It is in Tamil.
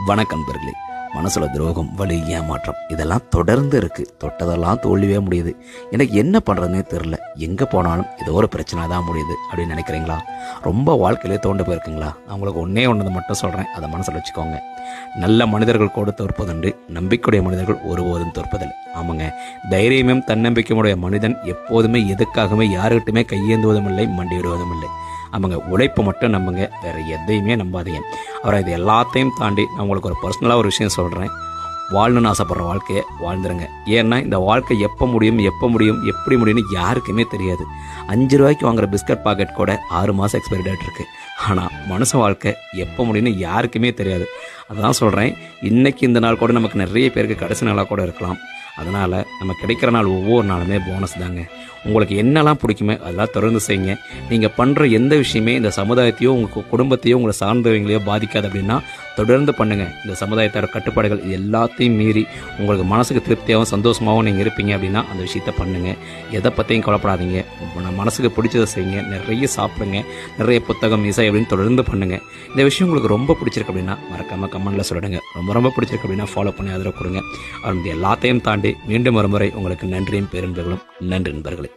வணக்கம் நண்பர்களே. மனசுல துரோகம், வலி, ஏமாற்றம் இதெல்லாம் தொடர்ந்து இருக்குது. தொட்டதெல்லாம் தோல்வியே முடியுது. எனக்கு என்ன பண்ணுறதுனே தெரில. எங்கே போனாலும் ஏதோ ஒரு பிரச்சனை தான் முடியுது அப்படின்னு நினைக்கிறீங்களா? ரொம்ப வாழ்க்கையிலே தோண்டு போயிருக்குங்களா? நான் உங்களுக்கு ஒன்று மட்டும் சொல்கிறேன், அதை மனசில் வச்சுக்கோங்க. நல்ல மனிதர்கள் கூட தோற்பதுண்டு, நம்பிக்கையுடைய மனிதர்கள் ஒருபோதும் தோற்பதில்லை. ஆமாங்க, தைரியமும் தன்னம்பிக்கையுடைய மனிதன் எப்போதுமே எதுக்காகவே யாருக்கிட்டுமே கையேந்துவதும் இல்லை, மண்டியிடுவதும் இல்லை. ஆமாங்க, உழைப்பை மட்டும் நம்புங்க, வேறு எதையுமே நம்பாதீங்க. அப்புறம் இது எல்லாத்தையும் தாண்டி நான் உங்களுக்கு ஒரு பர்சனலாக ஒரு விஷயம் சொல்கிறேன். வாழணும்னு ஆசைப்படுற வாழ்க்கையை வாழ்ந்துருங்க. ஏன்னா இந்த வாழ்க்கை எப்போ முடியும் எப்படி முடியும்னு யாருக்குமே தெரியாது. 5 ரூபாய்க்கு வாங்குற பிஸ்கட் பாக்கெட் கூட 6 மாதம் எக்ஸ்பைரி டேட் இருக்குது. ஆனால் மனுஷ வாழ்க்கை எப்போ முடியும்னு யாருக்குமே தெரியாது. அதான் சொல்கிறேன், இன்றைக்கி இந்த நாள் கூட நமக்கு நிறைய பேருக்கு கடைசி நாளாக கூட இருக்கலாம். அதனால் நம்ம கிடைக்கிற நாள் ஒவ்வொரு நாளுமே போனஸ் தாங்க. உங்களுக்கு என்னெல்லாம் பிடிக்குமே அதெல்லாம் தொடர்ந்து செய்யுங்க. நீங்கள் பண்ணுற எந்த விஷயமே இந்த சமுதாயத்தையோ உங்கள் குடும்பத்தையோ உங்களை சார்ந்தவங்களையோ பாதிக்காது அப்படின்னா தொடர்ந்து பண்ணுங்கள். இந்த சமுதாயத்தோட கட்டுப்பாடுகள் இது எல்லாத்தையும் மீறி உங்களுக்கு மனசுக்கு திருப்தியாகவும் சந்தோஷமாகவும் நீங்கள் இருப்பீங்க அப்படின்னா அந்த விஷயத்த பண்ணுங்கள். எதை பற்றியும் கவலைப்படாதீங்க. மனசுக்கு பிடிச்சதை செய்யுங்க. நிறைய சாப்பிடுங்க, நிறைய புத்தகம், இசை அப்படின்னு தொடர்ந்து பண்ணுங்கள். இந்த விஷயம் உங்களுக்கு ரொம்ப பிடிச்சிருக்கு அப்படின்னா மறக்காமல் கமெண்ட்டில் சொல்லிடுங்க. ரொம்ப பிடிச்சிருக்கு அப்படின்னா ஃபாலோ பண்ணி ஆதரவு கொடுங்க. அது எல்லாத்தையும் தாண்டி மீண்டும் ஒரு முறை உங்களுக்கு நன்றியும் பேருந்துகளும். நன்றி நண்பர்களே.